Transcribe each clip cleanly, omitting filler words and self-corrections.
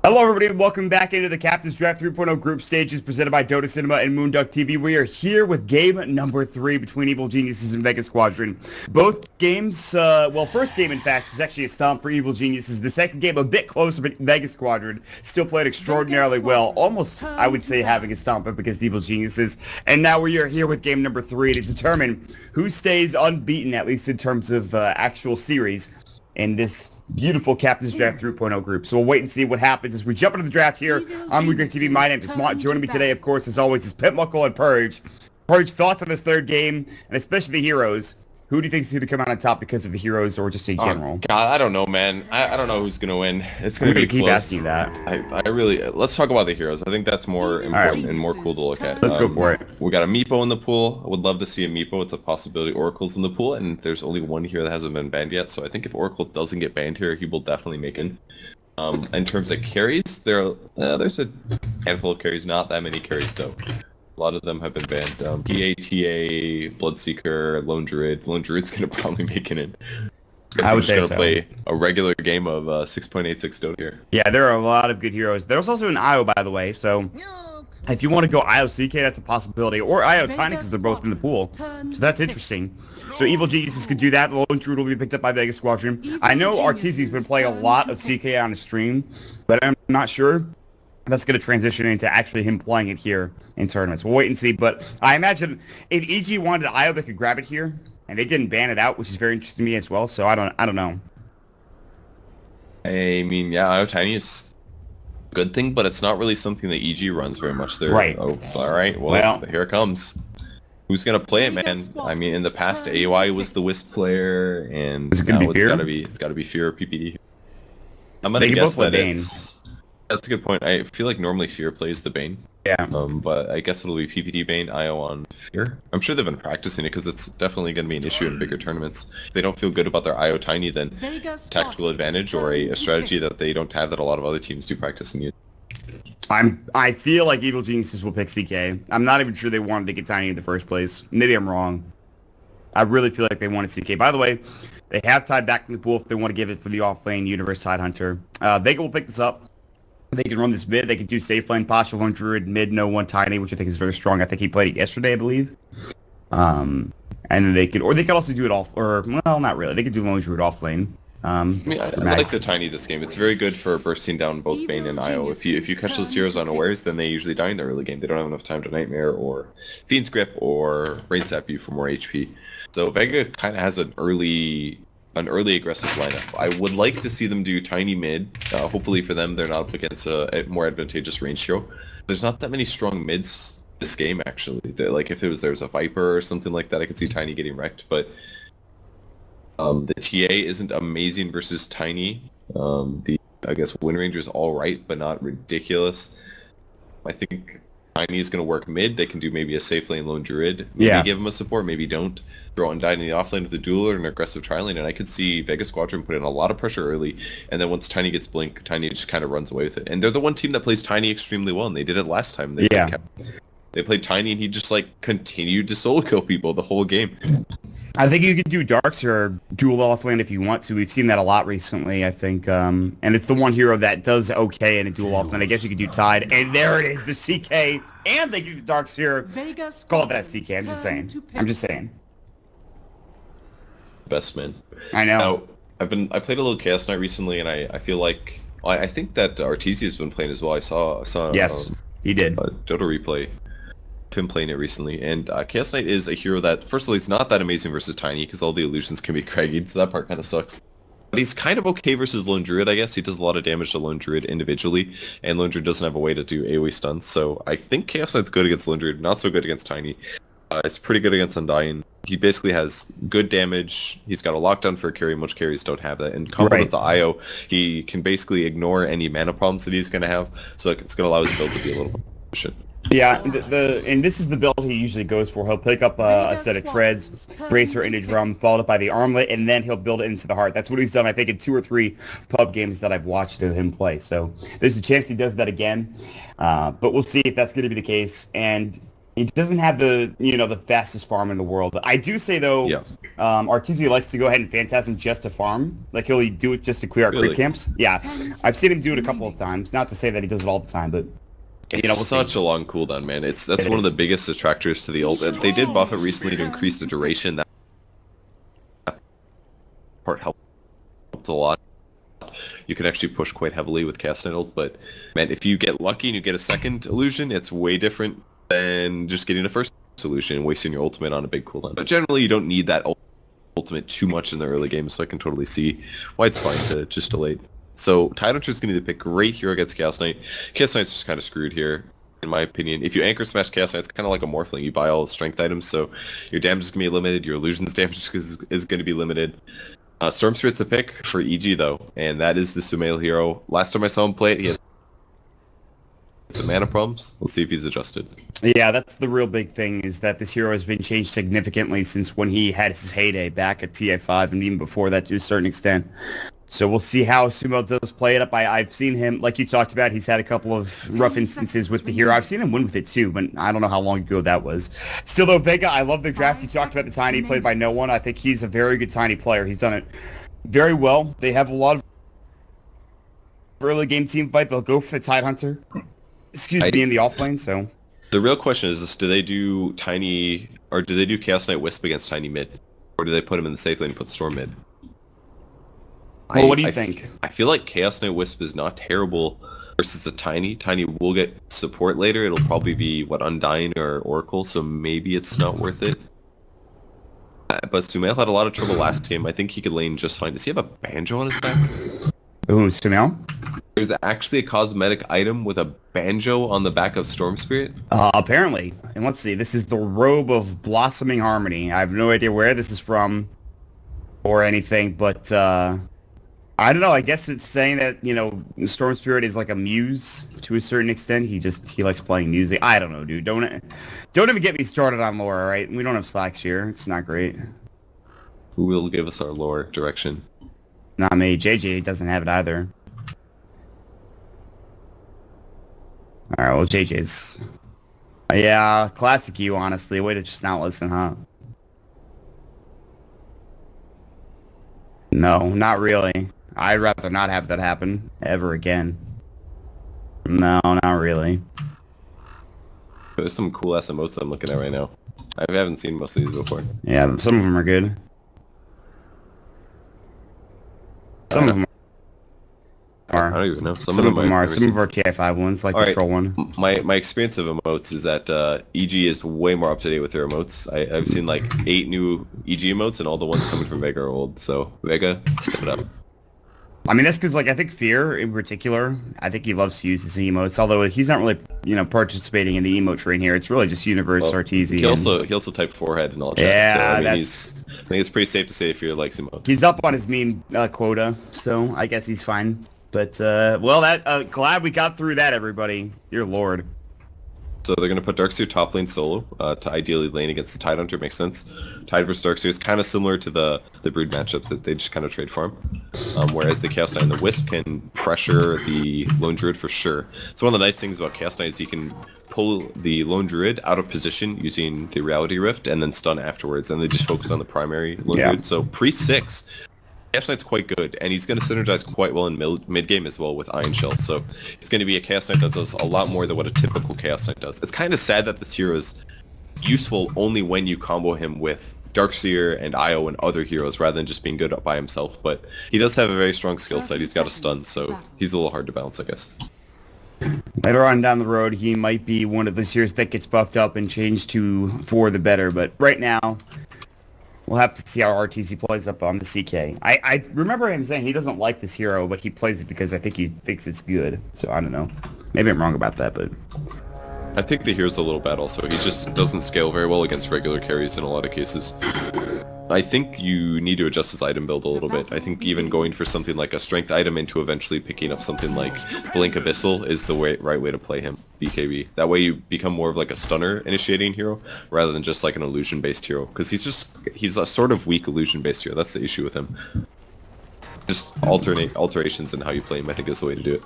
Hello, everybody, and welcome back into the Captain's Draft 3.0 group stages presented by Dota Cinema and Moonduck TV. We are here with game number 3 between Evil Geniuses and Vega Squadron. Both games, first game, in fact, is actually a stomp for Evil Geniuses. The second game, a bit closer, but Vega Squadron still played extraordinarily well. Almost, I would say, having a stomp up against Evil Geniuses. And now we are here with game number 3 to determine who stays unbeaten, at least in terms of actual series, in this beautiful Captain's Draft 3.0 group. So we'll wait and see what happens as we jump into the draft here on Moonduck TV. My name is Mont. Joining me today, of course, as always, is Pitmuckle and Purge. Purge, thoughts on this third game, and especially the heroes. Who do you think is going to come out on top because of the heroes or just in general? God, I don't know, man. I don't know who's going to win. It's going to be keep close. asking that. I really... Let's talk about the heroes. I think that's more important and more cool to look at. Let's go for it. We got a Meepo in the pool. I would love to see a Meepo. It's a possibility. Oracle's in the pool, and there's only one here that hasn't been banned yet. So I think if Oracle doesn't get banned here, he will definitely make it. In terms of carries, there's a handful of carries. Not that many carries, though. A lot of them have been banned. PATA, Bloodseeker, Lone Druid. Lone Druid's going to probably make it in. I would say so. Play a regular game of 6.86 Dota here. Yeah, there are a lot of good heroes. There's also an IO, by the way, so if you want to go IO CK, that's a possibility. Or IO Tiny, because they're both in the pool. So that's interesting. So Evil Geniuses could do that. The Lone Druid will be picked up by Vega Squadron. I know Arteezy's been playing a lot of CK on the stream, but I'm not sure that's going to transition into actually him playing it here in tournaments. We'll wait and see, but I imagine if EG wanted IO, they could grab it here, and they didn't ban it out, which is very interesting to me as well, so I don't know. I mean, yeah, IO Tiny is a good thing, but it's not really something that EG runs very much there. Right. Oh, all right, well, here it comes. Who's going to play it, man? I mean, in the past, AY was the Wisp player, and now it's got to be Fear or PPD. I'm going to guess that that's a good point. I feel like normally Fear plays the Bane. Yeah. But I guess it'll be PPD Bane, IO on Fear. I'm sure they've been practicing it because it's definitely going to be an issue in bigger tournaments. If they don't feel good about their IO Tiny, then tactical advantage or a strategy that they don't have that a lot of other teams do practice and use. I feel like Evil Geniuses will pick CK. I'm not even sure they wanted to get Tiny in the first place. Maybe I'm wrong. I really feel like they wanted CK. By the way, they have Tide back in the pool if they want to give it for the off-lane Universe Tide Hunter. Vega will pick this up. They can run this mid. They can do safe lane, Pasha, Lone Druid, mid, no one Tiny, which I think is very strong. I think he played it yesterday, I believe. And then they could also do it off, or, well, not really. They could do Lone Druid off lane. I like the Tiny this game. It's very good for bursting down both Bane and IO. If you catch those heroes unawares, then they usually die in the early game. They don't have enough time to Nightmare or Fiend's Grip or Brain Sap you for more HP. So Vega kind of has an early aggressive lineup. I would like to see them do Tiny mid. Hopefully for them, they're not up against a more advantageous range hero. There's not that many strong mids this game, actually. Like if there was a Viper or something like that, I could see Tiny getting wrecked. But the TA isn't amazing versus Tiny. I guess Wind Ranger is all right, but not ridiculous. I think Tiny is going to work mid. They can do maybe a safe lane Lone Druid. Maybe give him a support, maybe don't. Throw Undyne in the offlane with a dueler and an aggressive tri-lane, and I could see Vega Squadron put in a lot of pressure early, and then once Tiny gets Blink, Tiny just kind of runs away with it. And they're the one team that plays Tiny extremely well, and they did it last time. They played Tiny, and he just, continued to solo kill people the whole game. I think you could do Darks or dual offlane if you want to. We've seen that a lot recently, I think. And it's the one hero that does okay in a dual offlane. I guess you could do Tide. And there it is, the CK. And they do the Darks here. Call that CK. I'm just saying. Best man. I know. Now, I played a little Chaos Knight recently, and I feel like... I think that Arteezy has been playing as well. I saw yes, he did. A Dota replay. Him playing it recently, and Chaos Knight is a hero that, first of all, he's not that amazing versus Tiny, because all the illusions can be craggy, so that part kind of sucks. But he's kind of okay versus Lone Druid, I guess. He does a lot of damage to Lone Druid individually, and Lone Druid doesn't have a way to do AoE stuns, so I think Chaos Knight's good against Lone Druid, not so good against Tiny. It's pretty good against Undyne. He basically has good damage. He's got a lockdown for a carry. Most carries don't have that. And coupled with the IO, he can basically ignore any mana problems that he's going to have, so it's going to allow his build to be a little more efficient. Yeah, and this is the build he usually goes for. He'll pick up a set of treads, bracer into drum, followed up by the armlet, and then he'll build it into the heart. That's what he's done, I think, in 2 or 3 pub games that I've watched him play. So there's a chance he does that again, but we'll see if that's going to be the case. And He doesn't have the, the fastest farm in the world. I do say, though, Yeah. Arteezy likes to go ahead and Phantasm just to farm. Like, he'll do it just to clear out creep camps. Yeah, I've seen him do it a couple of times. Not to say that he does it all the time, but, It's we'll such see. a long cooldown, man. That's one of the biggest detractors to the ult. They did buff it recently to increase the duration. That part helped a lot. You can actually push quite heavily with Cast Knight ult, but, man, if you get lucky and you get a second illusion, it's way different than just getting a first illusion and wasting your ultimate on a big cooldown. But generally, you don't need that ultimate too much in the early game, so I can totally see why it's fine to just delay. So Tidehunter is going to be the pick. Great hero against Chaos Knight. Chaos Knight's just kind of screwed here, in my opinion. If you anchor smash Chaos Knight, it's kind of like a Morphling. You buy all the strength items, so your damage is going to be limited, your illusions damage is going to be limited. Storm Spirit's the pick for EG, though, and that is the Sumail hero. Last time I saw him play it, he had some mana problems. Let's see if he's adjusted. Yeah, that's the real big thing, is that this hero has been changed significantly since when he had his heyday back at TI5, and even before that to a certain extent. So we'll see how Sumail does play it up. I've seen him, like you talked about, he's had a couple of rough instances with the hero. I've seen him win with it too, but I don't know how long ago that was. Still though, Vega, I love the draft. You talked about the Tiny played by no one. I think he's a very good Tiny player. He's done it very well. They have a lot of early game team fight. They'll go for the Tidehunter. Excuse me, in the off lane, so. The real question is, do they do Tiny, or do they do Chaos Knight Wisp against Tiny mid? Or do they put him in the safe lane and put Storm mid? Well, what do you think? I feel like Chaos Knight Wisp is not terrible versus a Tiny. Tiny will get support later. It'll probably be, Undying or Oracle, so maybe it's not worth it. But Sumail had a lot of trouble last game. I think he could lane just fine. Does he have a banjo on his back? Ooh, Sumail? There's actually a cosmetic item with a banjo on the back of Storm Spirit? Apparently. And let's see, this is the Robe of Blossoming Harmony. I have no idea where this is from or anything, but I don't know. I guess it's saying that, Storm Spirit is like a muse to a certain extent. He likes playing music. I don't know, dude. Don't even get me started on lore, all right? We don't have slacks here. It's not great. Who will give us our lore direction? Not me. JJ doesn't have it either. All right, well, JJ's... Yeah, classic you, honestly. Way to just not listen, huh? No, not really. I'd rather not have that happen ever again. No, not really. There's some cool-ass emotes I'm looking at right now. I haven't seen most of these before. Yeah, some of them are good. Some of them I are. don't even know. Some of them are. Some of our TI5 ones, like the troll one. My experience of emotes is that EG is way more up to date with their emotes. I've seen like 8 new EG emotes, and all the ones coming from Vega are old. So Vega, step it up. I mean, that's because, I think Fear, in particular, I think he loves to use his emotes, although he's not really, participating in the emote train here. It's really just Universe, Arteezy. He also typed forehead and all that. Yeah, so, I think it's pretty safe to say Fear likes emotes. He's up on his meme quota, so I guess he's fine. But, glad we got through that, everybody. Dear Lord. So they're going to put Darkseer top lane solo to ideally lane against the Tidehunter. Makes sense. Tide versus Darkseer is kind of similar to the Brood matchups that they just kind of trade farm. Whereas the Chaos Knight and the Wisp can pressure the Lone Druid for sure. So one of the nice things about Chaos Knight is you can pull the Lone Druid out of position using the Reality Rift and then stun afterwards, and they just focus on the primary Lone Druid. So pre-6, Chaos Knight's quite good, and he's going to synergize quite well in mid-game as well with Iron Shell, so it's going to be a Chaos Knight that does a lot more than what a typical Chaos Knight does. It's kind of sad that this hero is useful only when you combo him with Darkseer and Io and other heroes rather than just being good by himself, but he does have a very strong skill set. He's got a stun, so he's a little hard to balance, I guess. Later on down the road, he might be one of those heroes that gets buffed up and changed for the better, but right now, we'll have to see how RTC plays up on the CK. I remember him saying he doesn't like this hero, but he plays it because I think he thinks it's good. So I don't know. Maybe I'm wrong about that, but... I think the hero's a little bad also. He just doesn't scale very well against regular carries in a lot of cases. I think you need to adjust his item build a little bit. I think even going for something like a strength item into eventually picking up something like Blink Abyssal is the right way to play him, BKB. That way you become more of like a stunner initiating hero rather than just like an illusion based hero. Because he's a sort of weak illusion based hero. That's the issue with him. Just alterations in how you play Medic is the way to do it.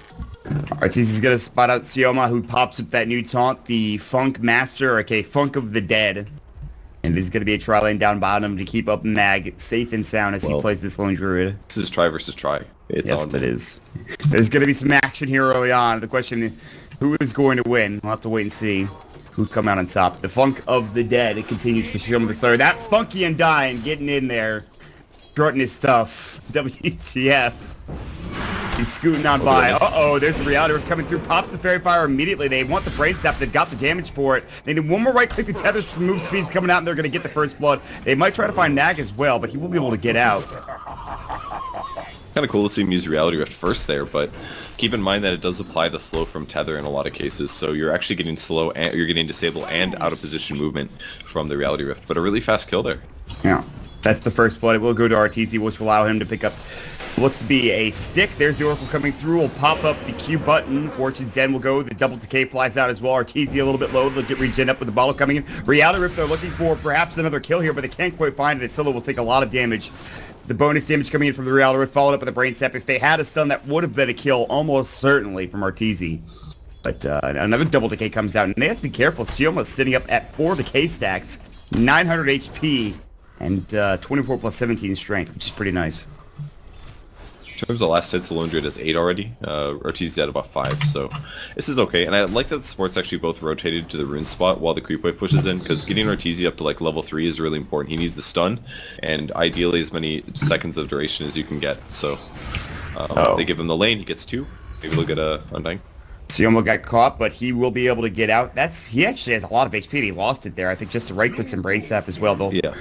Arteezy's gonna spot out Sioma, who pops up that new taunt, the Funk Master, okay, Funk of the Dead. And this is going to be a try lane down bottom to keep up Mag safe and sound as he plays this lone druid. This is try versus try. Yes, it is. There's going to be some action here early on. The question is, who is going to win? We'll have to wait and see who come out on top. The Funk of the Dead, it continues to show him the Slayer. That Funky Undying getting in there, strutting his stuff. WTF. He's scooting on by. Uh-oh, there's the Reality Rift coming through. Pops the Fairy Fire immediately. They want the Brain Sap. They've got the damage for it. They need one more right-click. The Tether move speed's coming out, and they're going to get the first blood. They might try to find Nag as well, but he won't be able to get out. Kind of cool to see him use Reality Rift first there, but keep in mind that it does apply the slow from Tether in a lot of cases, so you're actually getting slow, and you're getting disable and out-of-position movement from the Reality Rift, but a really fast kill there. Yeah, that's the first blood. It will go to Arteezy, which will allow him to pick up looks to be a stick. There's the Oracle coming through. Will pop up the Q button. Fortune's End will go. The double decay flies out as well. Arteezy a little bit low. They'll get regen up with the bottle coming in. Reality Rift, they're looking for perhaps another kill here, but they can't quite find it. Solo will take a lot of damage. The bonus damage coming in from the Reality Rift, followed up with the Brain Sap. If they had a stun, that would have been a kill almost certainly from Arteezy. But another double decay comes out, and they have to be careful. Sioma's sitting up at 4 decay stacks, 900 HP, and 24 plus 17 strength, which is pretty nice. In terms of last hits, the Lone Druid has 8 already. Arteezy at about 5, so this is okay. And I like that the supports actually both rotated to the rune spot while the creep wave pushes in, because getting Arteezy up to like level 3 is really important. He needs the stun, and ideally as many seconds of duration as you can get. So they give him the lane, he gets 2. Maybe they'll get a Undying. Sioma got caught, but he will be able to get out. He actually has a lot of HP. He lost it there. I think just the right clicks and Brain Sap as well. Yeah.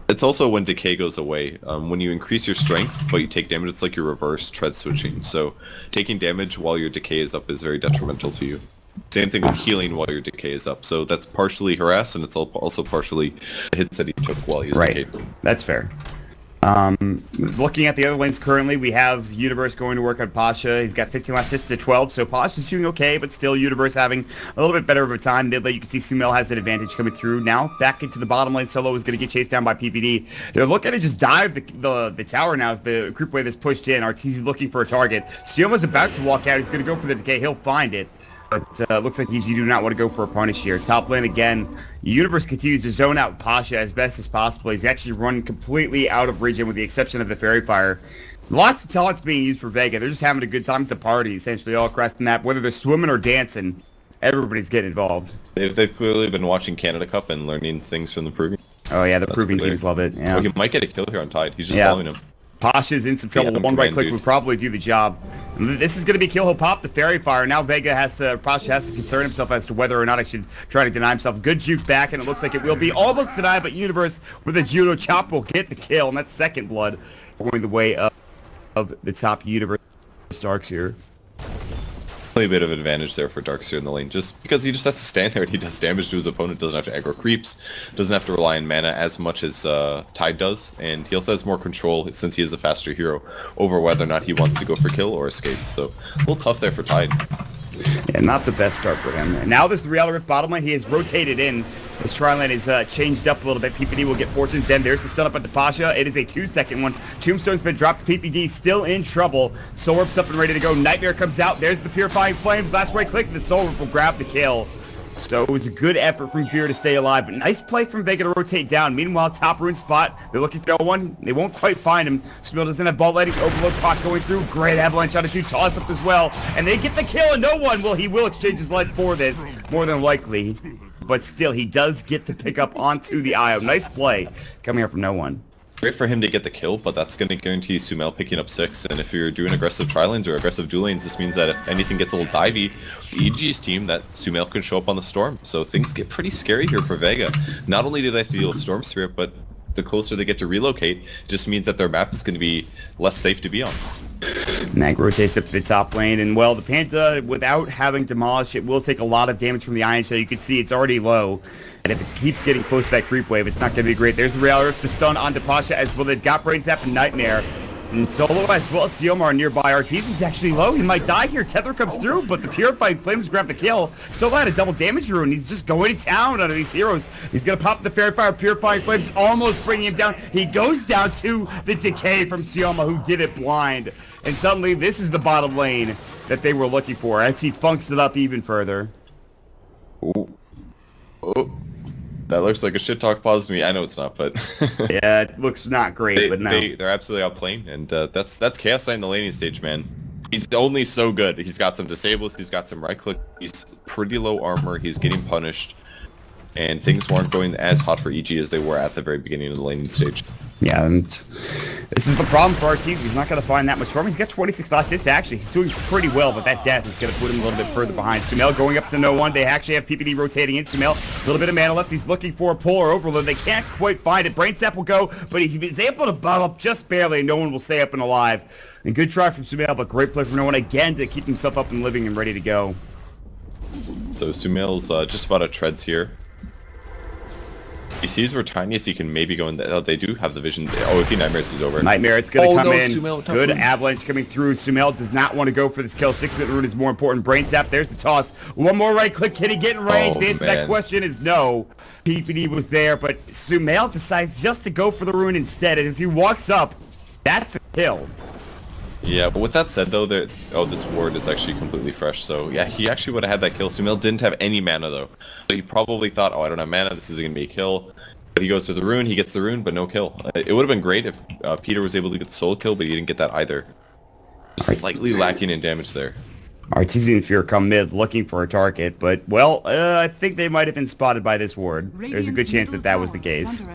It's also when decay goes away. When you increase your strength, but you take damage, it's like you're reverse tread switching. So taking damage while your decay is up is very detrimental to you. Same thing with healing while your decay is up. So that's partially harass, and it's also partially hits that he took while he was decayed. That's fair. Looking at the other lanes currently, we have Universe going to work on Pasha. He's got 15 last hits to 12, so Pasha's doing okay, but still Universe having a little bit better of a time. Mid lane, you can see Sumail has an advantage coming through. Now, back into the bottom lane, Solo is going to get chased down by PPD. They're looking to just dive the tower now as the creep wave is pushed in. Arteezy looking for a target. Sioma's about to walk out. He's going to go for the decay. He'll find it. But looks like you do not want to go for a punish here. Top lane again. Universe continues to zone out Pasha as best as possible. He's actually run completely out of regen with the exception of the Fairy Fire. Lots of taunts being used for Vega. They're just having a good time. It's a party essentially all across the map. Whether they're swimming or dancing, everybody's getting involved. They've clearly been watching Canada Cup and learning things from the Proving. Oh yeah, the Proving teams love it. Yeah. Oh, he might get a kill here on Tide. He's just following him. Pasha's in some trouble. One right click would probably do the job. This is going to be kill. He'll pop the Fairy Fire. Now Pasha has to concern himself as to whether or not I should try to deny himself. Good juke back, and it looks like it will be almost denied, but Universe with a Judo Chop will get the kill, and that's second blood going the way of the top Universe Darks here. A bit of advantage there for Darkseer in the lane, just because he just has to stand there and he does damage to his opponent, doesn't have to aggro creeps, doesn't have to rely on mana as much as Tide does, and he also has more control, since he is a faster hero, over whether or not he wants to go for kill or escape, so a little tough there for Tide. Yeah, not the best start for him. Now there's the Reality Rift bottom lane. He has rotated in. This tri-lane is changed up a little bit. PPD will get Fortune's End. There's the stun up onto Pasha. It is a 2-second one. Tombstone's been dropped. PPD still in trouble. Soul Rip's up and ready to go. Nightmare comes out. There's the Purifying Flames. Last right click. The Soul Rip will grab the kill. So it was a good effort from Fear to stay alive, but nice play from Vega to rotate down. Meanwhile, top rune spot, they're looking for no one. They won't quite find him. Smill doesn't have ball lighting. Overload pot going through. Great avalanche on a 2 toss up as well. And they get the kill, and no one will. He will exchange his life for this, more than likely. But still, he does get to pick up onto the IO. Nice play coming here from no one. Great for him to get the kill, but that's going to guarantee Sumail picking up 6, and if you're doing aggressive tri-lanes or aggressive dual lanes, this means that if anything gets a little divey, EG's team, that Sumail can show up on the Storm. So things get pretty scary here for Vega. Not only do they have to deal with Storm Spirit, but the closer they get to relocate, just means that their map is going to be less safe to be on. Nag rotates up to the top lane, and well, the Panta, without having demolished, it will take a lot of damage from the Iron Shell. You can see it's already low, and if it keeps getting close to that creep wave, it's not going to be great. There's the Reality Rift, the stun onto Pasha as well. They've got Brain Zap and Nightmare. And Solo as well as Sioma are nearby. Arteezy's actually low. He might die here. Tether comes through, but the Purifying Flames grab the kill. Solo had a double damage rune. He's just going to town out of these heroes. He's going to pop the Fairy Fire. Purifying Flames almost bringing him down. He goes down to the Decay from Sioma, who did it blind. And suddenly, this is the bottom lane that they were looking for as he funks it up even further. Ooh. Oh. That looks like a shit talk pause to me. I know it's not, but yeah, it looks not great, but no. They're absolutely outplaying, and that's Chaos Knight in the laning stage, man. He's only so good. He's got some disables, he's got some right click, he's pretty low armor, he's getting punished, and things weren't going as hot for EG as they were at the very beginning of the laning stage. Yeah, and this is the problem for Arteezy. He's not going to find that much farm. He's got 26 last hits, actually. He's doing pretty well, but that death is going to put him a little bit further behind. Sumail going up to no one. They actually have PPD rotating in. Sumail, a little bit of mana left. He's looking for a pull or overload. They can't quite find it. Brain Sap will go, but he's able to bottle up just barely, and no one will stay up and alive. And good try from Sumail, but great play from no one again to keep himself up and living and ready to go. So Sumail's just about at treads here. He sees we're tiny, so he can maybe go in. They do have the vision. Oh, if he Nightmares is over. Nightmare, it's going to come in. Sumail, good avalanche coming through. Sumail does not want to go for this kill. 6-minute rune is more important. Brain Sap, there's the toss. One more right click. Can he get in range? The answer to that question is no. PPD was there, but Sumail decides just to go for the rune instead. And if he walks up, that's a kill. Yeah, but with that said, though, this ward is actually completely fresh. So, yeah, he actually would have had that kill. Sumail didn't have any mana, though. So he probably thought, oh, I don't have mana. This isn't going to be a kill. But he goes to the rune. He gets the rune, but no kill. It would have been great if Peter was able to get the solo kill, but he didn't get that either. Just slightly lacking in damage there. Arteezy and Fear come mid looking for a target, but, well, I think they might have been spotted by this ward. There's a good chance that that was the case.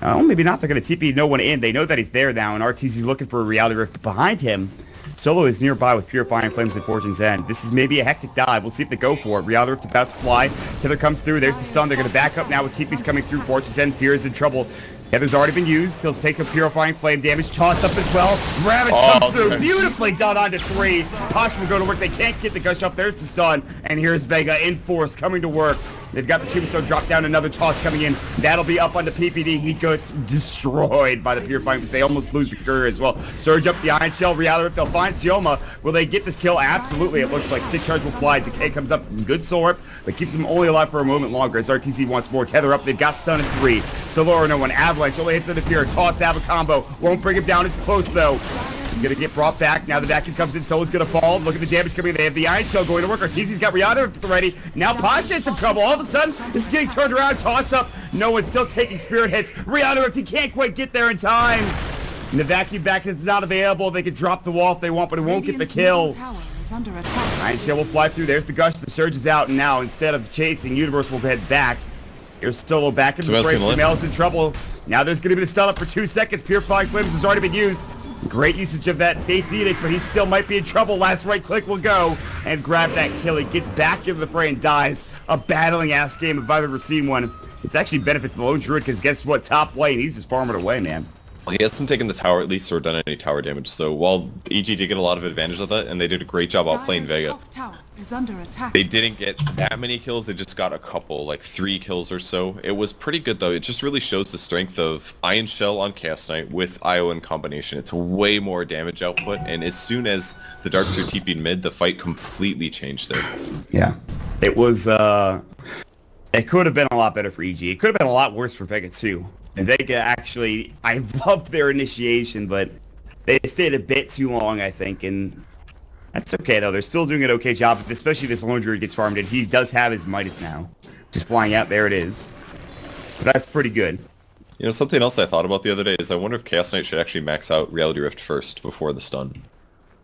Maybe not. They're going to TP no one in. They know that he's there now, and Arteezy's looking for a Reality Rift behind him. Solo is nearby with Purifying Flames at Fortune's End. This is maybe a hectic dive. We'll see if they go for it. Reality Rift about to fly. Tether comes through. There's the stun. They're going to back up now with TP's coming through. Fortune's End. Fear is in trouble. Tether's already been used. He'll take a Purifying Flame damage. Toss up as well. Ravage comes through. Beautifully done onto 3. Tosh will go to work. They can't get the gush up. There's the stun. And here's Vega in force coming to work. They've got the Tombstone drop down, another toss coming in. That'll be up onto PPD. He gets destroyed by the Purifying. They almost lose the courier as well. Surge up the Iron Shell. Reality, if they'll find Sioma. Will they get this kill? Absolutely. It looks like 6 charge will fly. Decay comes up. Good soul rip, but keeps him only alive for a moment longer as Arteezy wants more. Tether up. They've got stun in 3. Solora, no one. Avalanche only hits into Fear. Toss, have a combo. Won't bring him down. It's close though. He's going to get brought back. Now the vacuum comes in. Solo's going to fall. Look at the damage coming in. They have the Iron Shell going to work. Arteezy's got Rihanna ready. Now Pasha in some trouble. All of a sudden, this is getting turned around. Toss up. No one's still taking spirit hits. Rihanna, if he can't quite get there in time. And the vacuum back is not available. They can drop the wall if they want, but it won't get the kill. Iron Shell will fly through. There's the gush. The surge is out. And now, instead of chasing, Universe will head back. Here's Solo back in the fray. Sumail's in trouble. Now there's going to be the stun up for 2 seconds. Purifying Flames has already been used. Great usage of that Fate's Edict, but he still might be in trouble. Last right click will go and grab that kill. He gets back into the fray and dies. A battling-ass game if I've ever seen one. It's actually benefits the lone druid because guess what? Top lane, he's just farming away, man. Well, he hasn't taken the tower at least or done any tower damage, so while EG did get a lot of advantage of that, and they did a great job outplaying Vega, they didn't get that many kills, they just got a couple, like 3 kills or so. It was pretty good though. It just really shows the strength of Iron Shell on Chaos Knight with IO in combination. It's way more damage output, and as soon as the Darks are TP'd mid, the fight completely changed there. Yeah. It was, it could have been a lot better for EG. It could have been a lot worse for Vega too. And Vega actually, I loved their initiation, but they stayed a bit too long, I think, and that's okay, though. They're still doing an okay job, especially this lone druid gets farmed in. He does have his Midas now. Just flying out, there it is. But that's pretty good. You know, something else I thought about the other day is I wonder if Chaos Knight should actually max out Reality Rift first before the stun. If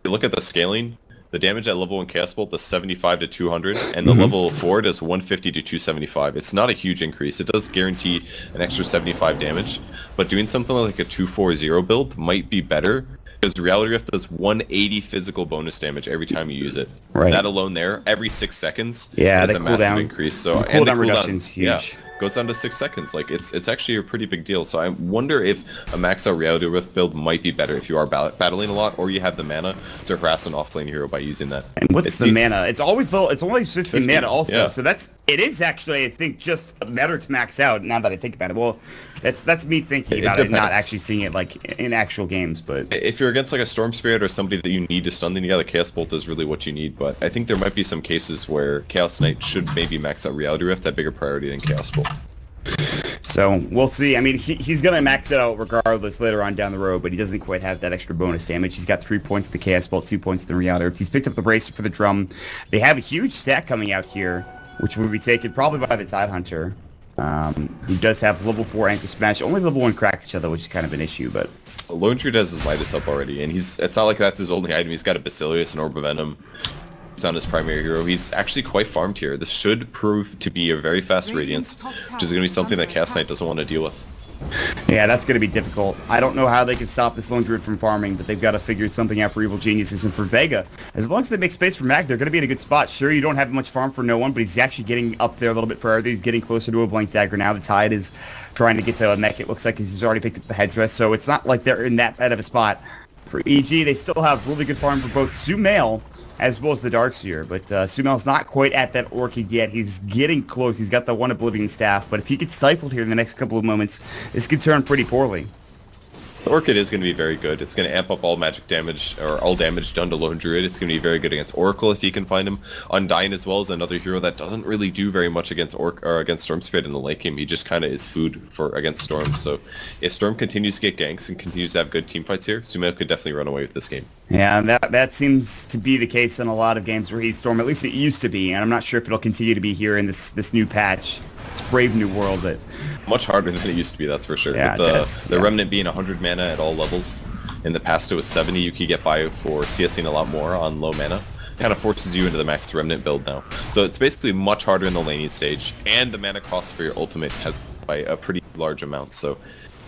you look at the scaling, the damage at level 1 Chaos Bolt does 75 to 200, and the level 4 does 150 to 275. It's not a huge increase. It does guarantee an extra 75 damage, but doing something like a 240 build might be better, because Reality Rift does 180 physical bonus damage every time you use it. Right. That alone there, every 6 seconds, is a massive increase. So, the cooldown reduction is huge. Yeah. goes down to 6 seconds. Like, it's actually a pretty big deal. So I wonder if a max out Reality Rift build might be better if you are battling a lot, or you have the mana to harass an offlane hero by using that. And what's the mana? It's always low. It's only 50 mana also. Yeah. So it is actually, I think, just better to max out now that I think about it. Well, that's me thinking about it, not actually seeing it like in actual games. But if you're against like a Storm Spirit or somebody that you need to stun, then yeah, the Chaos Bolt is really what you need. But I think there might be some cases where Chaos Knight should maybe max out Reality Rift at bigger priority than Chaos Bolt. So we'll see. I mean, he's going to max it out regardless later on down the road, but he doesn't quite have that extra bonus damage. He's got 3 points to the Chaos Bolt, 2 points to the Reality Rift. He's picked up the Bracer for the Drum. They have a huge stack coming out here, which will be taken probably by the Tidehunter, who does have level 4 Anchor Smash. Only level 1 Crack Each Other, which is kind of an issue, but... Lone Druid has his Midas up already, and it's not like that's his only item. He's got a Basilius and Orb of Venom. He's on his primary hero. He's actually quite farmed here. This should prove to be a very fast Radiance, which is going to be something that Chaos Knight doesn't want to deal with. Yeah, that's going to be difficult. I don't know how they can stop this Lone Druid from farming, but they've got to figure something out for Evil Geniuses and for Vega. As long as they make space for Mag, they're going to be in a good spot. Sure, you don't have much farm for no one, but he's actually getting up there a little bit further. He's getting closer to a Blink Dagger now. The Tide is trying to get to a mech. It looks like he's already picked up the Headdress, so it's not like they're in that bad of a spot. For EG, they still have really good farm for both Sumail as well as the Darkseer, but Sumail's not quite at that Orchid yet. He's getting close. He's got the one Oblivion Staff, but if he gets stifled here in the next couple of moments, this could turn pretty poorly. The Orchid is going to be very good. It's going to amp up all magic damage, or all damage done to Lone Druid. It's going to be very good against Oracle if you can find him. Undying as well is another hero that doesn't really do very much against against Storm Spirit in the late game. He just kind of is food against Storm. So if Storm continues to get ganks and continues to have good team fights here, Sumail could definitely run away with this game. Yeah, that seems to be the case in a lot of games where he's Storm. At least it used to be, and I'm not sure if it'll continue to be here in this new patch. It's brave new world, but much harder than it used to be, that's for sure. Yeah, With the Remnant being 100 mana at all levels, in the past it was 70. You could get by for CSing a lot more on low mana. It kind of forces you into the max Remnant build now. So it's basically much harder in the laning stage, and the mana cost for your ultimate has by a pretty large amount. So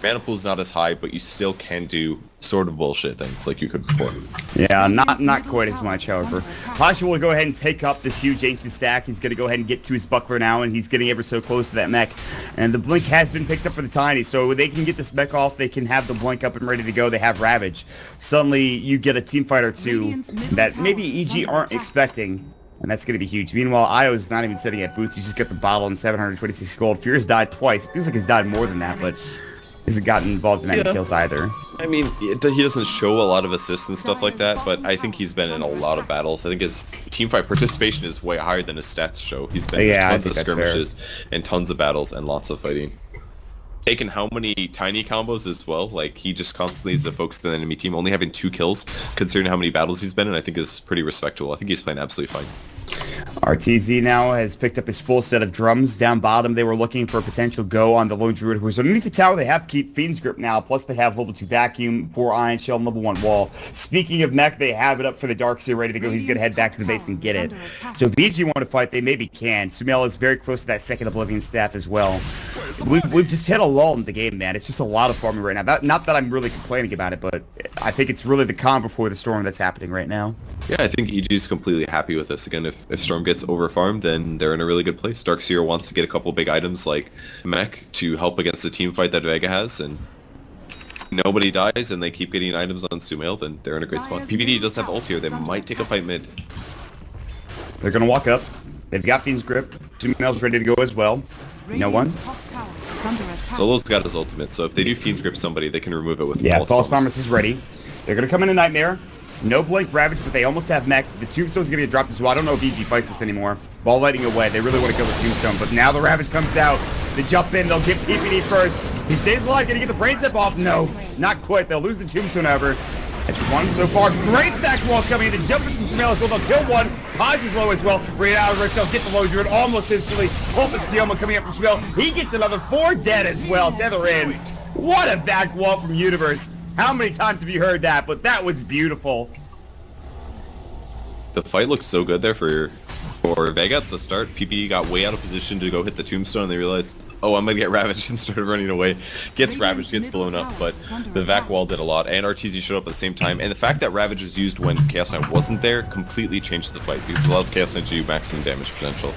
mana pool's not as high, but you still can do sort of bullshit things like you could before. Yeah, not quite as much, however. Pasha will go ahead and take up this huge ancient stack. He's going to go ahead and get to his buckler now, and he's getting ever so close to that mech. And the blink has been picked up for the Tiny, so they can get this mech off. They can have the blink up and ready to go. They have Ravage. Suddenly, you get a team fight or two that maybe EG aren't expecting. And that's going to be huge. Meanwhile, Io's not even sitting at boots. He's just got the bottle and 726 gold. Fear's died twice. It feels like he's died more than that, but hasn't gotten involved in any kills either. I mean, he doesn't show a lot of assists and stuff like that, but I think he's been in a lot of battles. I think his teamfight participation is way higher than his stats show. He's been in tons of skirmishes and tons of battles and lots of fighting. Taken how many tiny combos as well, like he just constantly is the focus of the enemy team, only having 2 kills, considering how many battles he's been in, I think is pretty respectable. I think he's playing absolutely fine. RTZ now has picked up his full set of drums. Down bottom, they were looking for a potential go on the Lone Druid, who's underneath the tower. They have to keep Fiend's Grip now, plus they have level 2 Vacuum, 4 Iron Shell, and level 1 Wall. Speaking of mech, they have it up for the Darkseer ready to go. He's going to head back to the base and get it. So if VG want to fight, they maybe can. Sumail is very close to that second Oblivion Staff as well. We've just hit a lull in the game, man. It's just a lot of farming right now. Not that I'm really complaining about it, but I think it's really the calm before the storm that's happening right now. Yeah, I think EG is completely happy with this. Again, if Storm gets overfarmed, then they're in a really good place. Darkseer wants to get a couple big items like mech to help against the team fight that Vega has, and nobody dies and they keep getting items on Sumail, then they're in a great spot. PvD does have ult here. They might take a fight mid. They're going to walk up. They've got Fiend's Grip. Sumail's ready to go as well. No one. Solo's got his ultimate, so if they do Fiend's Grip somebody, they can remove it with False Promise is ready. They're going to come in a Nightmare. No Blink Ravage, but they almost have mech. The Tombstone's going to get dropped as well. I don't know if EG fights this anymore. Ball lighting away. They really want to kill the Tombstone, but now the Ravage comes out. They jump in. They'll get PPD first. He stays alive. Going to get the Brain Zip off. No, not quite. They'll lose the Tombstone, however. That's one so far. Great back wall coming in. The jump into Sumail as well. They'll kill one. Paz is low as well. Right out of Rift. They'll get the Lone Druid almost instantly. Hope and Sioma coming up from Sumail. He gets another 4 dead as well. Tether in. What a back wall from Universe. How many times have you heard that? But that was beautiful. The fight looked so good there for Vega at the start. PP got way out of position to go hit the Tombstone, and they realized, oh, I'm going to get Ravaged, and started running away. Gets Ravaged, gets blown up, but the Vac Wall did a lot, and RTZ showed up at the same time. And the fact that Ravage was used when Chaos Knight wasn't there completely changed the fight, because it allows Chaos Knight to do maximum damage potential.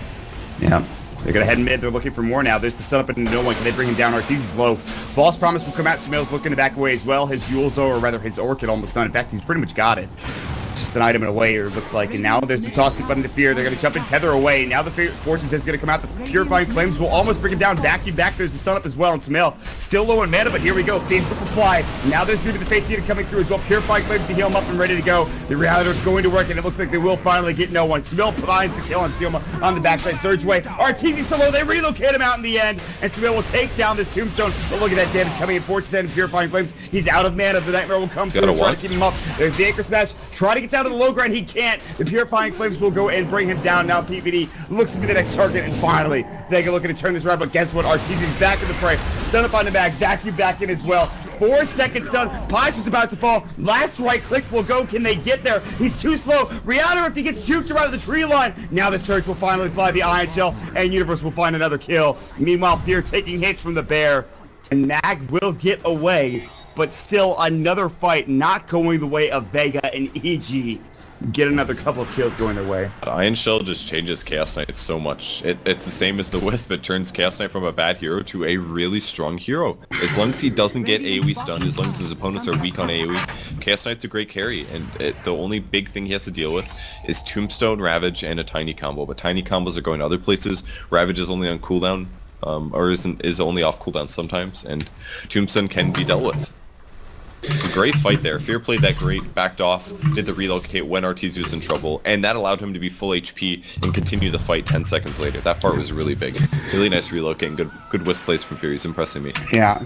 Yeah. They're going to head mid. They're looking for more now. There's the stun up into no one. Can they bring him down? Arteezy's low. False promise will come out. Sumail's looking to back away as well. His Yulzo, or rather his Orchid, almost done. In fact, he's pretty much got it. Just an item in a way, or it looks like. And now there's the toss button to Fear. They're going to jump and tether away. Now the Fortune Sense is going to come out. The Purifying Flames will almost bring him down. Vacuum back. There's the stun up as well. And Sumail still low in mana, but here we go. Phase Rip Reply. Now there's going to be the Fate Seater coming through as well. Purifying Flames to heal him up and ready to go. The Reality is going to work, and it looks like they will finally get no one. Sumail finds the kill on Sealma on the backside. Surge away. Arteezy so low. They relocate him out in the end, and Sumail will take down this Tombstone. But look at that damage coming in. Fortune Sense and Purifying Flames. He's out of mana. The Nightmare will come through and try to keep him up. There's the Anchor Smash. Trying to get down to the low ground. He can't. The Purifying Flames will go and bring him down. Now PVD looks to be the next target, and finally Vega looking to turn this around, but guess what? Arteezy's back in the fray. Stun up on the back. Vacuum back in as well. 4 seconds done. Posh is about to fall. Last right click will go. Can they get there? He's too slow. Rihanna, if he gets juked around the tree line. Now the Surge will finally fly the Iron Shell, and Universe will find another kill. Meanwhile, Fear taking hits from the Bear, and Mag will get away, but still another fight not going the way of Vega and EG. Get another couple of kills going their way. Iron Shell just changes Chaos Knight so much. It's the same as the Wisp. It turns Chaos Knight from a bad hero to a really strong hero. As long as he doesn't get AoE stunned, as long as his opponents are weak on AoE, Chaos Knight's a great carry. And the only big thing he has to deal with is Tombstone, Ravage, and a Tiny combo. But Tiny combos are going other places. Ravage is only on cooldown, or is only off cooldown sometimes, and Tombstone can be dealt with. It's a great fight there. Fear played that great, backed off, did the relocate when Arteezy was in trouble, and that allowed him to be full HP and continue the fight 10 seconds later. That part was really big. Really nice relocate and good Wisp plays from Fear. He's impressing me. Yeah.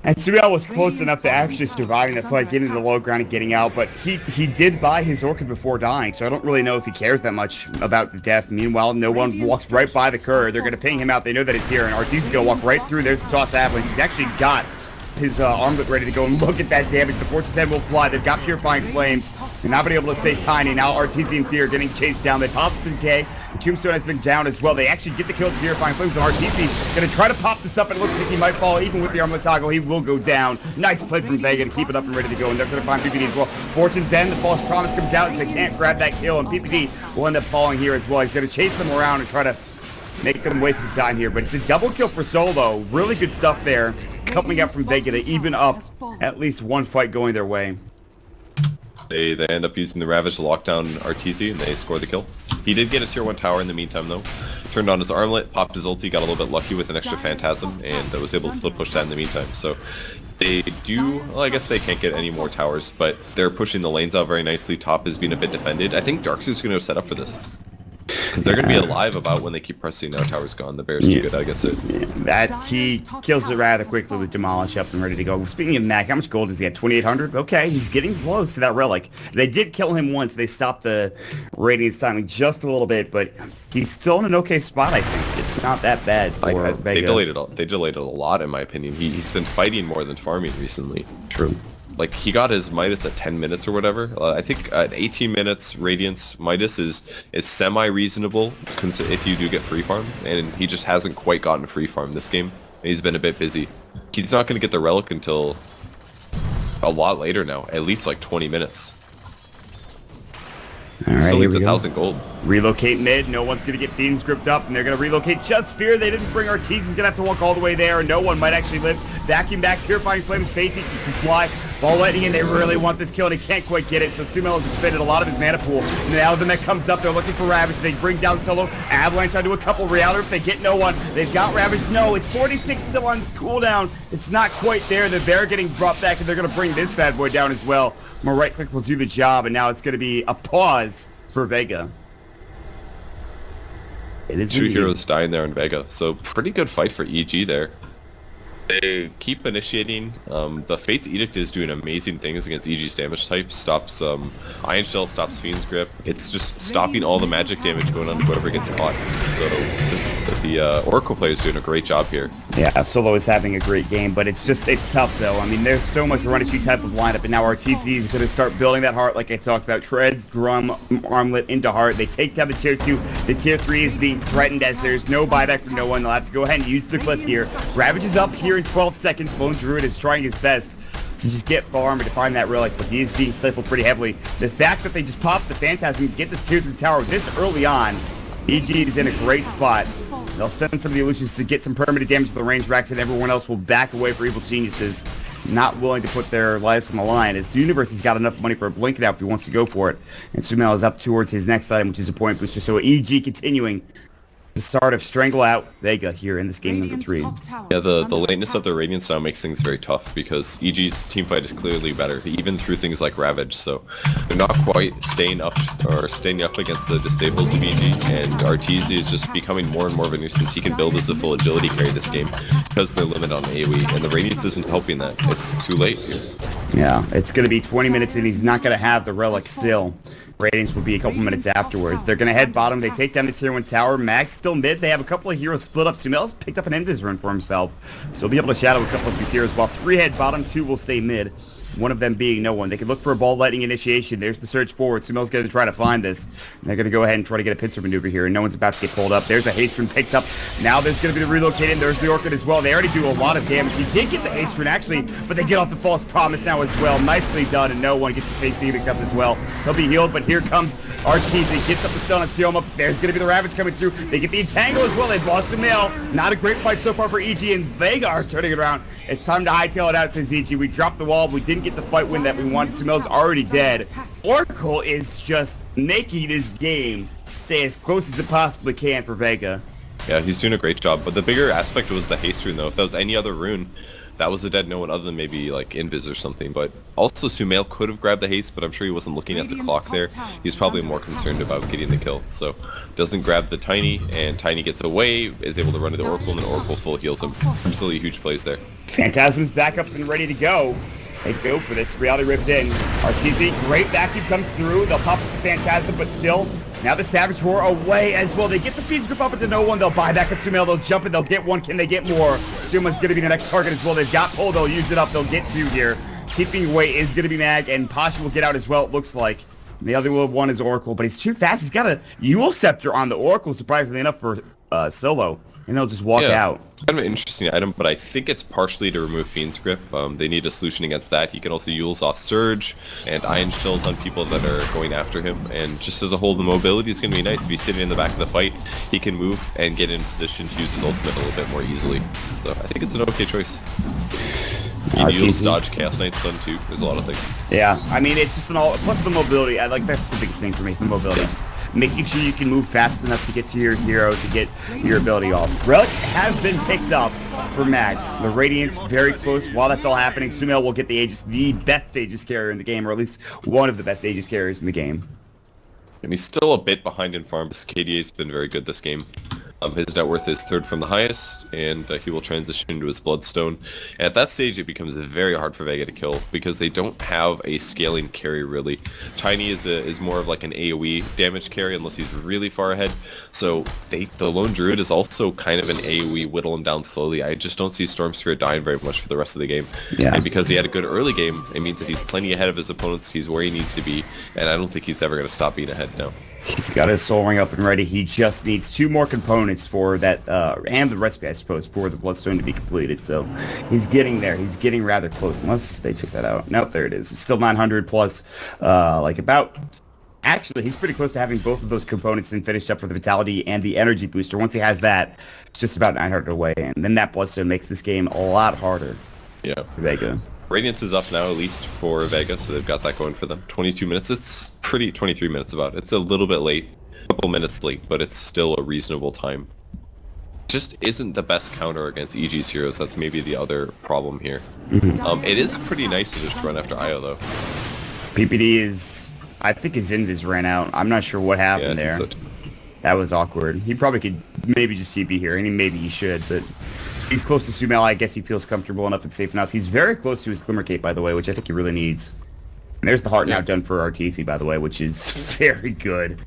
And Sumail was close enough to actually surviving that fight, getting to the low ground and getting out, but he did buy his Orchid before dying, so I don't really know if he cares that much about the death. Meanwhile, no one walks right by the Cur. They're going to ping him out. They know that he's here, and Arteezy's going to walk right through. There's the Toss Avalanche. He's actually got his armlet ready to go, and look at that damage. The Fortune 10 will fly. They've got Purifying Flames. They're not been able to stay Tiny. Now Arteezy and Fear getting chased down. They pop the decay. The Tombstone has been down as well. They actually get the kill with the Purifying Flames, and Arteezy going to try to pop this up, and it looks like he might fall. Even with the armlet toggle, he will go down. Nice play from Vega to keep it up and ready to go, and they're going to find PPD as well. Fortune's End, the False Promise comes out, and they can't grab that kill, and PPD will end up falling here as well. He's going to chase them around and try to make them waste some time here, but it's a double kill for Solo. Really good stuff there, coming up from Vega to even up at least one fight going their way. They end up using the Ravage to lock down Arteezy, and they score the kill. He did get a tier 1 tower in the meantime, though. Turned on his armlet, popped his ulti, got a little bit lucky with an extra Phantasm, and was able to split push that in the meantime. So they do, well, I guess they can't get any more towers, but they're pushing the lanes out very nicely. Top is being a bit defended. I think Darkseid's going to set up for this. Because they're going to be alive about when they keep pressing. Now tower's gone. The Bear's too good, I guess. He kills it rather quickly with Demolish up and ready to go. Speaking of Mac, how much gold does he have? 2,800? Okay, he's getting close to that relic. They did kill him once. They stopped the Radiance timing just a little bit, but he's still in an okay spot, I think. It's not that bad for Vega. They delayed it a lot, in my opinion. He's been fighting more than farming recently. True. Like, he got his Midas at 10 minutes or whatever. I think at 18 minutes, Radiance Midas is semi-reasonable if you do get free farm, and he just hasn't quite gotten free farm this game. He's been a bit busy. He's not going to get the Relic until a lot later now, at least like 20 minutes. All right, still needs 1,000 gold. Relocate mid. No one's going to get Fiends gripped up, and they're going to relocate just Fear. They didn't bring Arteezy. He's going to have to walk all the way there, and no one might actually live. Vacuum back, Purifying Flames, Batesy can fly. Ball lightning, and they really want this kill, and he can't quite get it, so Sumail has expended a lot of his mana pool. Now the mech comes up, they're looking for Ravage. They bring down Solo. Avalanche onto a couple. Reality, if they get no one, they've got Ravage. No, it's 46 still on cooldown. It's not quite there. The Bear getting brought back, and they're going to bring this bad boy down as well. More right click will do the job, and now it's going to be a pause for Vega. It is 2 heroes dying there in Vega, so pretty good fight for EG there. They keep initiating. The Fate's Edict is doing amazing things against EG's damage type. Stops Iron Shell, stops Fiend's Grip. It's just stopping all the magic damage going on to whoever gets caught. So the Oracle player is doing a great job here. Yeah, Solo is having a great game, but it's tough though. I mean, there's so much run-and-shoot type of lineup, and now Arteezy is going to start building that heart like I talked about. Treads, Drum, Armlet into heart. They take down the tier 2. The tier 3 is being threatened as there's no buyback from no one. They'll have to go ahead and use the clip here. Ravage is up here in 12 seconds. Lone Druid is trying his best to just get farm and to find that relic, but he is being stifled pretty heavily. The fact that they just popped the Phantasm and get this tier 3 tower this early on EG is in a great spot. They'll send some of the illusions to get some permanent damage to the range racks, and everyone else will back away for Evil Geniuses, not willing to put their lives on the line. As the Universe has got enough money for a blink now if he wants to go for it. And Sumail is up towards his next item, which is a point booster. So EG continuing the start of Strangle Out Vega here in this game number 3. Yeah, the lateness of the Radiance now makes things very tough because EG's teamfight is clearly better, even through things like Ravage, so they're not quite staying up against the disables of EG, and Arteezy is just becoming more and more of a nuisance. He can build as a full agility carry this game because they're limited on AoE, and the Radiance isn't helping that. It's too late here. Yeah, it's going to be 20 minutes and he's not going to have the Relic still. Radiance will be a couple minutes afterwards. They're going to head bottom. They take down the tier 1 tower. Mag's still mid. They have a couple of heroes split up. Sumail's picked up an Invis run for himself. So he'll be able to shadow a couple of these heroes. While 3 head bottom, 2 will stay mid. One of them being no one. They could look for a ball lightning initiation. There's the surge forward. Sumail's going to try to find this. And they're going to go ahead and try to get a pincer maneuver here. And no one's about to get pulled up. There's a haste rune picked up. Now there's going to be the relocating. There's the Orchid as well. They already do a lot of damage. He did get the haste rune actually, but they get off the false promise now as well. Nicely done, and no one gets the face picked up as well. He'll be healed, but here comes Arteezy. Gets up the stun on Sioma. There's going to be the Ravage coming through. They get the entangle as well. They've lost Sumail. Not a great fight so far for EG, and Vega are turning it around. It's time to hightail it out, says EG. We dropped the wall. We didn't get the fight win that we wanted. Sumail's already dead. Oracle is just making this game stay as close as it possibly can for Vega. Yeah, he's doing a great job, but the bigger aspect was the haste rune though. If that was any other rune, that was a dead no one other than maybe like Invis or something. But also Sumail could have grabbed the haste, but I'm sure he wasn't looking at the clock there. He's probably more concerned about getting the kill. So doesn't grab the Tiny, and Tiny gets away, is able to run to the Oracle, and then Oracle full heals him. Absolutely huge plays there. Phantasm's back up and ready to go. They go for this. Reality ripped in. Arteezy, great vacuum comes through. They'll pop up the Phantasm, but still, now the Savage Roar away as well. They get the Fiend's Grip up into no one. They'll buy back at Sumail. They'll jump in. They'll get one. Can they get more? Suma's going to be the next target as well. They've got pull. They'll use it up. They'll get 2 here. Keeping away is going to be Mag, and Pasha will get out as well, it looks like. The other one is Oracle, but he's too fast. He's got a Yule Scepter on the Oracle, surprisingly enough, for solo. And they'll just walk out. Kind of an interesting item, but I think it's partially to remove Fiend's Grip. They need a solution against that. He can also use off Surge and Iron Stills on people that are going after him. And just as a whole, the mobility is going to be nice. If he's sitting in the back of the fight, he can move and get in position to use his ultimate a little bit more easily. So I think it's an okay choice. You use dodge Chaos Knight's stun too. There's a lot of things. Yeah, I mean, it's just an all, plus the mobility. I like, that's the biggest thing for me, is the mobility. Yeah. Just making sure you can move fast enough to get to your hero, to get your ability off. Relic has been picked up for Mag. The Radiance very close. While that's all happening, Sumail will get the best Aegis carrier in the game, or at least one of the best Aegis carriers in the game. And he's still a bit behind in farms. KDA's been very good this game. His net worth is 3rd from the highest, and he will transition into his Bloodstone. And at that stage, it becomes very hard for Vega to kill because they don't have a scaling carry really. Tiny is more of like an AoE damage carry unless he's really far ahead. So the Lone Druid is also kind of an AoE whittle him down slowly. I just don't see Storm Spirit dying very much for the rest of the game. Yeah. And because he had a good early game, it means that he's plenty ahead of his opponents. He's where he needs to be, and I don't think he's ever going to stop being ahead now. He's got his Soul Ring up and ready. He just needs 2 more components for that, and the recipe, I suppose, for the Bloodstone to be completed. So he's getting there. He's getting rather close, unless they took that out. Nope, there it is. It's still 900 plus, actually, he's pretty close to having both of those components and finished up with the Vitality and the Energy Booster. Once he has that, it's just about 900 away, and then that Bloodstone makes this game a lot harder. Yeah. For Vega. Radiance is up now, at least for Vega, so they've got that going for them. 22 minutes. It's pretty, 23 minutes about. It's a little bit late, a couple minutes late, but it's still a reasonable time. Just isn't the best counter against EG's heroes. That's maybe the other problem here. It is pretty nice to just run after Io, though. PPD is, I think his Invis ran out. I'm not sure what happened there. So. That was awkward. He probably could maybe just TP here, and maybe he should, but... He's close to Sumail. I guess he feels comfortable enough and safe enough. He's very close to his Glimmer Cape, by the way, which I think he really needs. And there's the Heart now done for Arteezy, by the way, which is very good.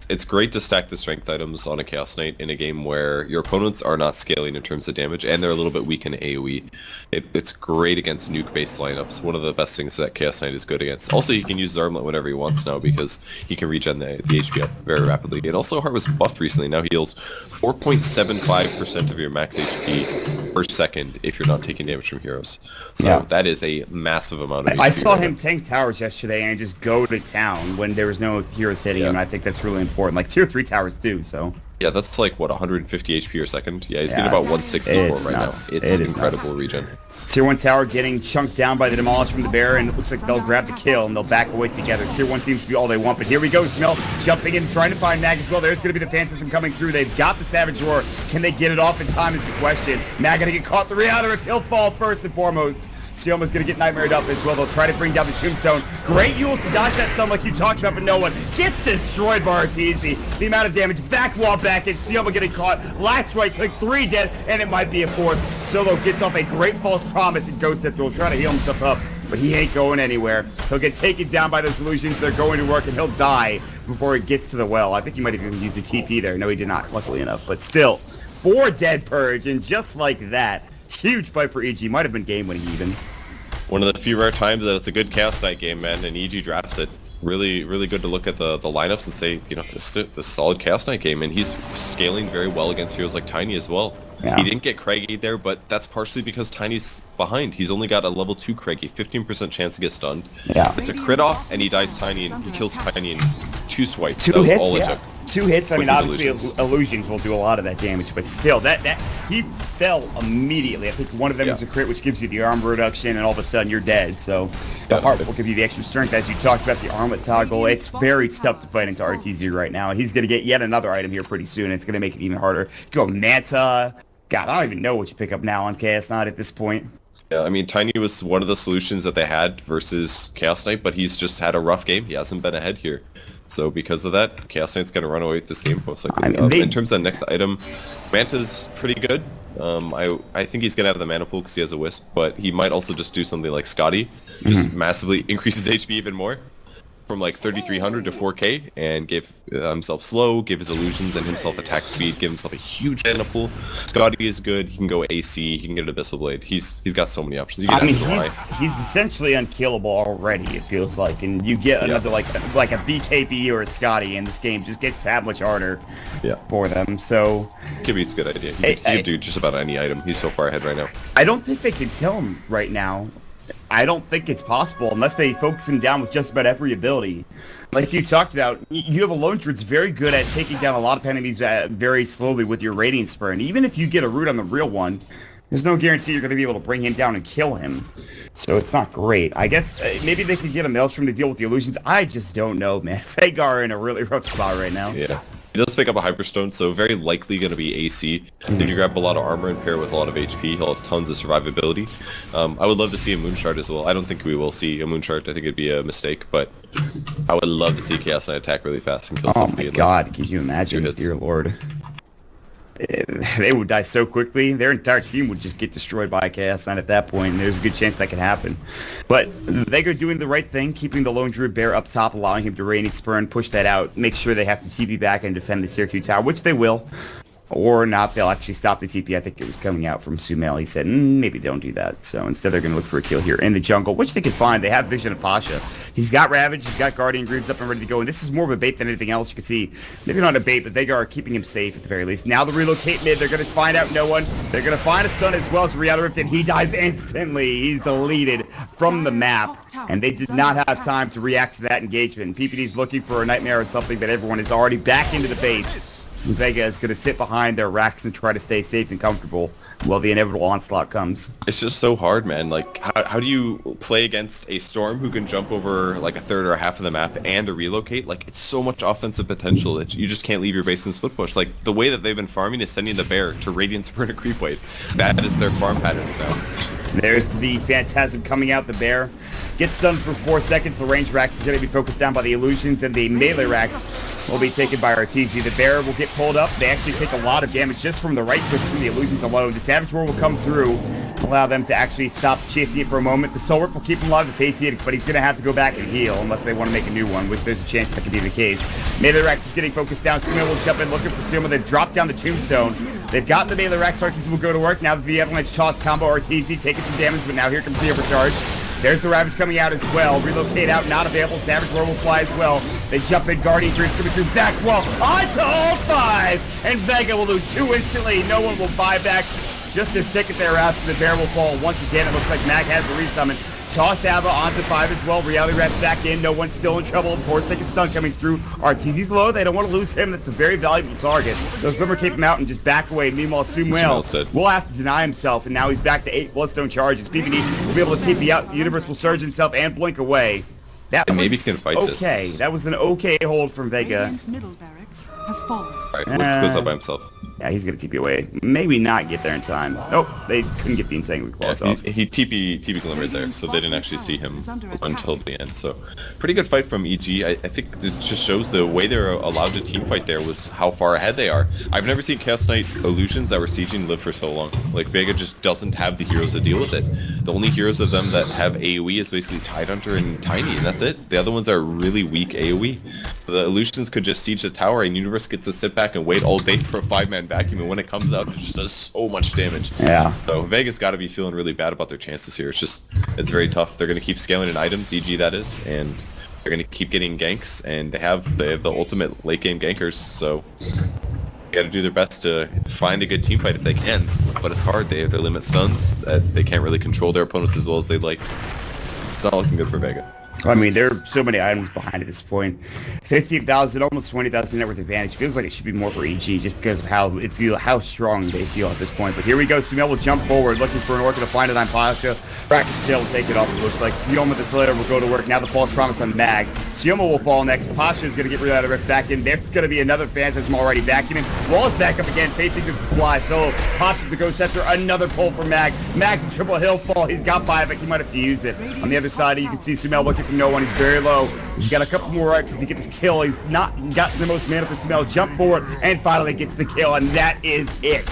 It's great to stack the strength items on a Chaos Knight in a game where your opponents are not scaling in terms of damage, and they're a little bit weak in AoE. It's great against nuke-based lineups. One of the best things that Chaos Knight is good against. Also, he can use his armlet whenever he wants now because he can regen the HP up very rapidly. And also, Heart was buffed recently. Now he heals 4.75% of your max HP per second if you're not taking damage from heroes. So that is a massive amount of HP. I saw him tank towers yesterday and just go to town when there was no heroes hitting him, and I think that's really important. Like tier 3 towers do, so. Yeah, that's like, what, 150 HP per second? Yeah, he's getting about 164 right now. It's incredible regen. Tier 1 tower getting chunked down by the Demolish from the bear, and it looks like they'll grab the kill, and they'll back away together. Tier 1 seems to be all they want, but here we go. Smell jumping in, trying to find Mag as well. There's going to be the Phantasm coming through. They've got the Savage Roar. Can they get it off in time is the question. Mag going to get caught. The Reanimator he'll fall first and foremost. Sioma's going to get nightmared up as well. They'll try to bring down the Tombstone. Great Yules to dodge that stun like you talked about, but no one gets destroyed by Arteezy. The amount of damage, back wall back, and Sioma getting caught. Last right click, 3 dead, and it might be a 4th. Solo gets off a great false promise, and Ghost Scepter will try to heal himself up, but he ain't going anywhere. He'll get taken down by those illusions. They're going to work, and he'll die before he gets to the well. I think he might have even used a TP there. No, he did not, luckily enough. But still, 4 dead Purge, and just like that, huge fight for EG. Might have been game-winning even. One of the few rare times that it's a good Chaos Knight game, man, and EG drafts it. Really, really good to look at the lineups and say, you know, this is a solid Chaos Knight game, and he's scaling very well against heroes like Tiny as well. Yeah. He didn't get Craigie there, but that's partially because Tiny's behind. He's only got a level 2 Craigie, 15% chance to get stunned. Yeah. It's a crit off, and he dies Tiny, and he kills Tiny in 2 swipes. 2 hits, all it took. 2 hits, I mean, obviously illusions will do a lot of that damage, but still, that he fell immediately. I think one of them is a crit, which gives you the armor reduction, and all of a sudden you're dead. So the heart will give you the extra strength. As you talked about the armlet toggle, it's very tough to fight into RTZ right now, and he's going to get yet another item here pretty soon. It's going to make it even harder. Go Nanta. God, I don't even know what you pick up now on Chaos Knight at this point. Yeah, I mean, Tiny was one of the solutions that they had versus Chaos Knight, but he's just had a rough game. He hasn't been ahead here. So because of that, Chaos Knight's going to run away with this game, most likely. I mean, in terms of the next item, Manta's pretty good. I think he's going to have the mana pool because he has a Wisp, but he might also just do something like Scotty, just massively increases HP even more. From like 3,300 to 4K, and give himself slow, give his illusions and himself attack speed, give himself a huge mana pool. Scotty is good. He can go AC. He can get an Abyssal Blade. He's got so many options. I mean, he's essentially unkillable already. It feels like, and you get another like a BKB or a Scotty, and this game just gets that much harder for them. So, Kibby's a good idea. He could do just about any item. He's so far ahead right now. I don't think they can kill him right now. I don't think it's possible unless they focus him down with just about every ability. Like you talked about, you have a Lone Druid that's very good at taking down a lot of enemies very slowly with your Radiant Spur, and even if you get a root on the real one, there's no guarantee you're going to be able to bring him down and kill him. So it's not great. I guess maybe they could get a Maelstrom to deal with the illusions. I just don't know, man. Vega are in a really rough spot right now. Yeah. He does pick up a Hyperstone, so very likely going to be AC. If you grab a lot of armor and pair with a lot of HP, he'll have tons of survivability. I would love to see a Moonshard as well. I don't think we will see a Moonshard. I think it'd be a mistake, but I would love to see Chaos Knight attack really fast and kill somebody. Oh my god, can you imagine? Dear Lord. They would die so quickly. Their entire team would just get destroyed by Chaos Knight at that point, and there's a good chance that could happen. But Vega doing the right thing, keeping the Lone Druid Bear up top, allowing him to Radiant Spur and push that out, make sure they have to TP back and defend the Tier 2 tower, which they will. Or not, they'll actually stop the TP. I think it was coming out from Sumail. He said, maybe don't do that. So instead they're going to look for a kill here in the jungle, which they can find. They have Vision of Pasha. He's got Ravage, he's got Guardian Greaves up and ready to go. And this is more of a bait than anything else. You can see, maybe not a bait, but they are keeping him safe at the very least. Now the relocate mid, they're going to find out no one. They're going to find a stun as well as Riata Rift, and he dies instantly. He's deleted from the map. And they did not have time to react to that engagement. PPD's looking for a Nightmare or something, but everyone is already back into the base. Vega is going to sit behind their racks and try to stay safe and comfortable while the inevitable onslaught comes. It's just so hard, man. Like, how do you play against a Storm who can jump over like a third or a half of the map and a relocate? Like, it's so much offensive potential that you just can't leave your base in split push. Like, the way that they've been farming is sending the Bear to Radiant Spur and a Creep Wave. That is their farm patterns now. There's the Phantasm coming out. The Bear gets stunned for 4 seconds. The range racks is going to be focused down by the illusions, and the melee racks will be taken by Arteezy. The Bear will get pulled up. They actually take a lot of damage just from the right click from the illusions alone. The Savage Roar will come through, allow them to actually stop chasing it for a moment. The Soul Rip will keep him alive with Patriot, but he's going to have to go back and heal unless they want to make a new one, which there's a chance that could be the case. Melee Rex is getting focused down. Sumail will jump in looking for Suma. They've dropped down the Tombstone. They've gotten the Melee Rex. Arteezy will go to work. Now that the Avalanche Toss combo, Arteezy taking some damage, but now here comes the Overcharge. There's the Ravage coming out as well. Relocate out, not available. Savage Roar will fly as well. They jump in. Guardian Greaves coming through back wall. On to all 5! And Vega will lose 2 instantly. No one will buy back. just a second there after the bear will fall. Once again, it looks like Mag has a resummon. Toss Ava onto 5 as well. Reality wraps back in. No one's still in trouble. 4-second stun coming through. RTZ's low. They don't want to lose him. That's a very valuable target. They'll Glimmer keep him out and just back away. Meanwhile, Sumail will have to deny himself, and now he's back to 8 Bloodstone charges. PvD will be able to TP out. Universe will surge himself and blink away. That was maybe he can fight okay. this. That was an okay hold from Vega. Middle barracks has fallen. Alright, goes up by himself. Yeah, he's gonna TP away. Maybe not get there in time. Oh, they couldn't get the Insane Claws off. He TP glimmered there, so they didn't actually see him until the end. So, pretty good fight from EG. I think it just shows the way they're allowed to team fight there was how far ahead they are. I've never seen Chaos Knight Illusions that were sieging live for so long. Like, Vega just doesn't have the heroes to deal with it. The only heroes of them that have AoE is basically Tidehunter and Tiny, and that's it. The other ones are really weak AoE. The Illusions could just siege the tower, and Universe gets to sit back and wait all day for a 5-man vacuum, and when it comes out, it just does so much damage. Yeah. So Vega's got to be feeling really bad about their chances here. It's very tough. They're going to keep scaling in items, EG that is, and they're going to keep getting ganks, and they have the ultimate late game gankers, so they got to do their best to find a good team fight if they can, but it's hard. They have their limit stuns that they can't really control their opponents as well as they'd like. It's not looking good for Vega. I mean, there are so many items behind at this point. 15,000, almost 20,000 net worth advantage. Feels like it should be more for EG just because of how strong they feel at this point. But here we go. Sumail will jump forward, looking for an Orca to find it on Pasha. Bracken's tail will take it off, it looks like. Sioma the Slayer will go to work. Now the false promise on Mag. Sioma will fall next. Pasha is going to get rid of that Rift back in. There's going to be another Phantasm already vacuuming. Wall is back up again. Facing to fly. Solo pops up the Ghost Scepter. Another pull for Mag. Mag's a triple hill fall. He's got 5, but he might have to use it. On the other side, you can see Sumail looking for no one. He's very low. He's got a couple more right because he gets his kill. He's not got the most mana for Sumail. Jump forward and finally gets the kill, and that is it.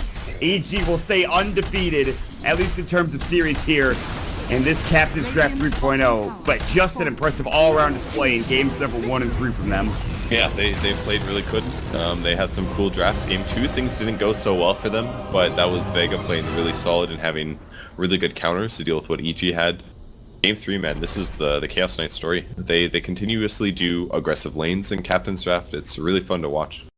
EG will stay undefeated, at least in terms of series here in this Captain's Draft 3.0, but just an impressive all-around display in games number 1 and 3 from them. Yeah, they played really good. They had some cool drafts. Game 2, things didn't go so well for them, but that was Vega playing really solid and having really good counters to deal with what EG had. Game 3, man, this is the Chaos Knight story. They continuously do aggressive lanes in Captain's Draft. It's really fun to watch.